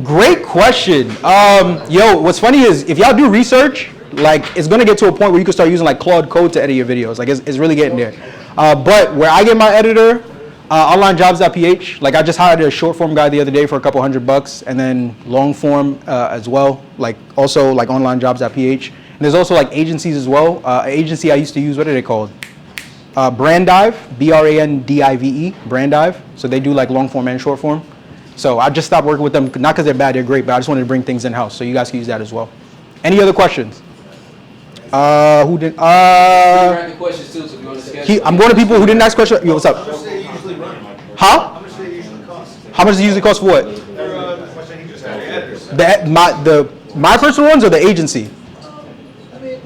Great question. What's funny is if y'all do research, like it's gonna get to a point where you can start using like Claude Code to edit your videos. Like it's really getting there. But where I get my editor, onlinejobs.ph. Like I just hired a short form guy the other day for a couple $100, and then long form as well. Like also like onlinejobs.ph. And there's also like agencies as well. Agency I used to use. What are they called? Brandive, Brandive, Brandive. So they do like long form and short form. So I just stopped working with them, not because they're bad, they're great, but I just wanted to bring things in-house, so you guys can use that as well. Any other questions? Who didn't? the questions too, so we go to schedule. I'm going to people who didn't ask questions. Yo, what's up? How much do they usually run? Huh? How much do they usually cost? How much does it usually cost for what? The question he just had, the editors. My personal ones or the agency? I mean,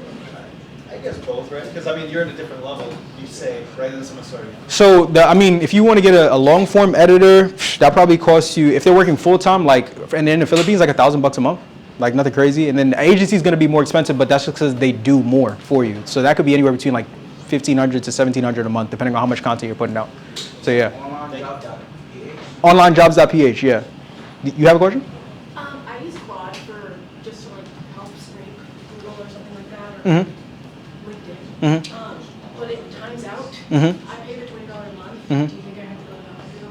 I guess both, right? Because I mean, you're at a different level, you say, right? Than someone starting. So, if you want to get a long form editor, that probably costs you, if they're working full time, like, and they're in the Philippines, like $1,000 a month, like nothing crazy. And then the agency is going to be more expensive, but that's just because they do more for you. So that could be anywhere between like $1,500 to $1,700 a month, depending on how much content you're putting out. So yeah. Onlinejobs.ph, yeah. You have a question? I use Claude for just to like help scrape Google or something like that, or LinkedIn. But it times out. I pay the $20 a month. Do you think I have to go to the $100 a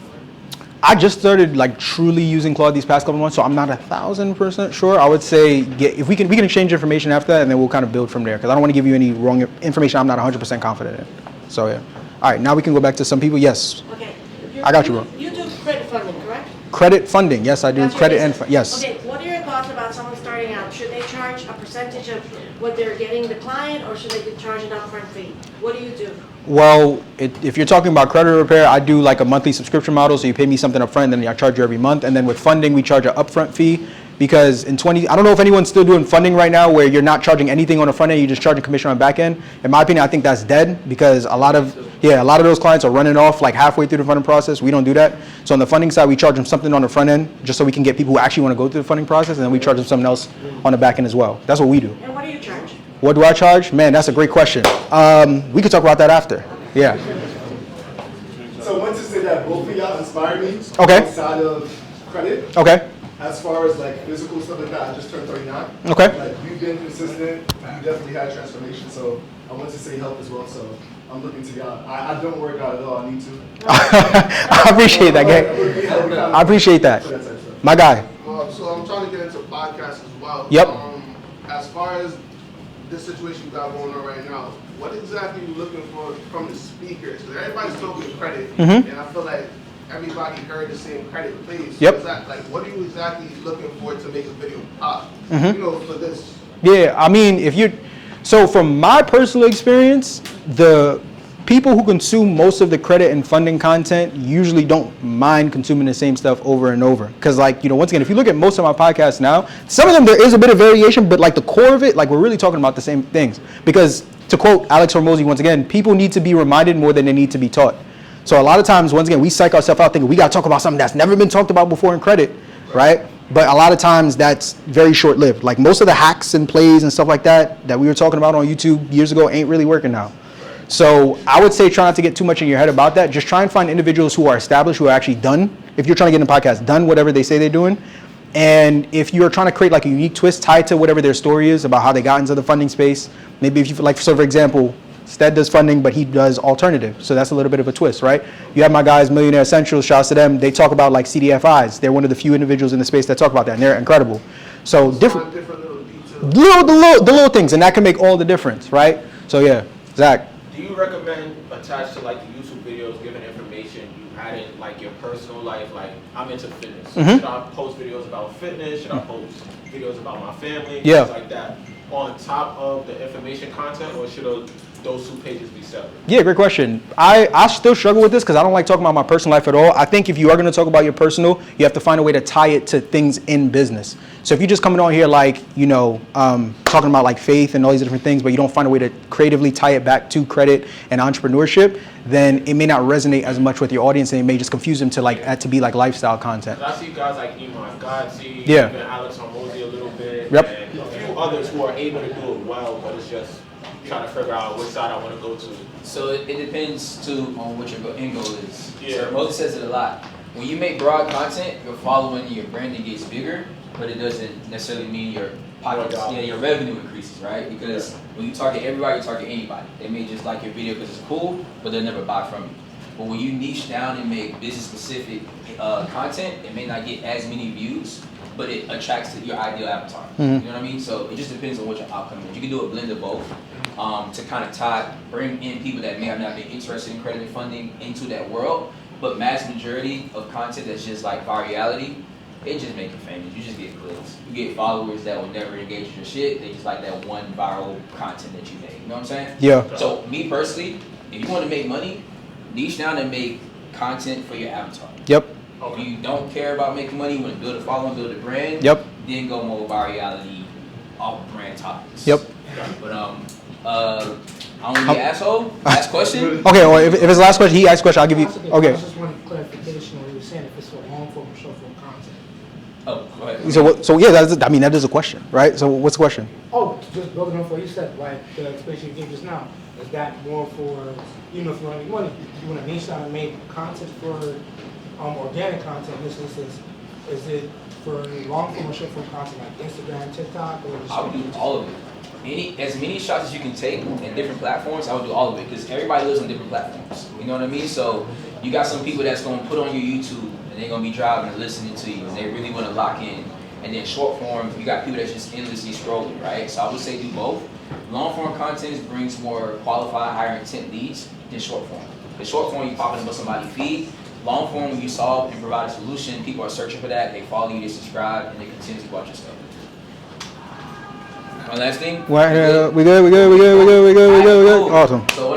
month? I just started like truly using Claude these past couple months, so I'm not 1,000% sure. I would say if we can exchange information after that, and then we'll kind of build from there. Because I don't want to give you any wrong information I'm not 100% confident in. So yeah. All right, now we can go back to some people. Yes. Okay. I got you, bro. You do credit funding, correct? Credit funding, yes, I do. That's your Credit and business. yes. Okay, what are your thoughts about someone starting out? Should they charge a percentage of what they're getting the client, or should they charge an upfront fee? What do you do? Well, if you're talking about credit repair, I do like a monthly subscription model. So you pay me something up front, and then I charge you every month. And then with funding, we charge an upfront fee. Because I don't know if anyone's still doing funding right now where you're not charging anything on the front end, you're just charging commission on the back end. In my opinion, I think that's dead because a lot of those clients are running off like halfway through the funding process. We don't do that. So on the funding side, we charge them something on the front end just so we can get people who actually want to go through the funding process, and then we charge them something else on the back end as well. That's what we do. And what do you charge? What do I charge? Man, that's a great question. We could talk about that after. Yeah. So I want to say that both of y'all inspired me Okay. outside of credit. Okay. As far as like physical stuff like that, I just turned 39. Okay. Like you've been consistent, you definitely had transformation. So I want to say help as well. So I'm looking to y'all. I don't work out at all. I need to. I appreciate that, gang. I appreciate that. My guy. So I'm trying to get into podcasts as Yep. As far as this situation you got going on right now, what exactly are you looking for from the speakers? Because everybody's talking credit, and I feel like everybody heard the same credit plays. So Yep. what are you exactly looking for to make a video pop? For this. Yeah, I mean, so from my personal experience, the people who consume most of the credit and funding content usually don't mind consuming the same stuff over and over. Because once again, if you look at most of my podcasts now, some of them there is a bit of variation, but the core of it, we're really talking about the same things. Because to quote Alex Hormozy once again, people need to be reminded more than they need to be taught. So a lot of times, once again, we psych ourselves out thinking we got to talk about something that's never been talked about before in credit, right? But a lot of times that's very short-lived. Most of the hacks and plays and stuff like that we were talking about on YouTube years ago ain't really working now. So I would say try not to get too much in your head about that. Just try and find individuals who are established, who are actually done. If you're trying to get in a podcast, done whatever they say they're doing. And if you're trying to create a unique twist tied to whatever their story is about how they got into the funding space, maybe if you so for example, Stead does funding, but he does alternative. So that's a little bit of a twist, right? You have my guys, Millionaire Essentials, shouts to them. They talk about CDFIs. They're one of the few individuals in the space that talk about that, and they're incredible. So different little details. The little things, and that can make all the difference, right? So yeah, Zach. Do you recommend attached to the YouTube videos, giving information, you add in your personal life, I'm into fitness. Should I post videos about fitness? Should I post videos about my family? Yeah. Things like that. On top of the information content, or should those two pages be separate? Yeah, great question. I still struggle with this because I don't like talking about my personal life at all. I think if you are going to talk about your personal, you have to find a way to tie it to things in business. So if you're just coming on here talking about faith and all these different things, but you don't find a way to creatively tie it back to credit and entrepreneurship, then it may not resonate as much with your audience, and it may just confuse them to be lifestyle content. I see guys like Iman Godzi, yeah. even Alex Hormozy a little bit, yep. and a few others who are able to do it well, but it's just trying to figure out which side I want to go to. So it depends too on what your end goal is. Yeah. So Moses says it a lot. When you make broad content, your following, your branding gets bigger, but it doesn't necessarily mean your pockets, your revenue increases, right? Because when you target everybody, you target anybody. They may just like your video because it's cool, but they'll never buy from you. But when you niche down and make business-specific content, it may not get as many views, but it attracts to your ideal avatar. You know what I mean? So it just depends on what your outcome is. You can do a blend of both to kind of bring in people that may have not been interested in credit and funding into that world. But mass majority of content that's just virality, it just make you famous. You just get clicks. You get followers that will never engage with your shit. They just like that one viral content that you make. You know what I'm saying? Yeah. So me personally, if you want to make money, niche down and make content for your avatar. Yep. If you don't care about making money, you want to build a following, build a brand, yep. then go more virality off brand topics. Yep. But I don't want to be an asshole. Last question. Okay, well, if it's the last question, he asked a question, I'll give you. Okay. I just wanted clarification on what you were saying, if it's for long form or short form content. Oh, go ahead. So yeah, that is a question, right? So what's the question? Oh, just building on what you said, the explanation you gave just now, is that more for, if you want to make money, you want to niche down and make content for organic content in this instance, is it for long form or short form content like Instagram, TikTok, or I would do all of it. As many shots as you can take in different platforms, I would do all of it because everybody lives on different platforms. You know what I mean? So you got some people that's going to put on your YouTube and they're going to be driving and listening to you and they really want to lock in. And then short form, you got people that's just endlessly scrolling, right? So I would say do both. Long form content brings more qualified, higher intent leads than short form. The short form, you pop into somebody's feed. Long form, you solve and provide a solution. People are searching for that. They follow you, they subscribe, and they continue to watch your stuff. One last thing. We good. Awesome. So what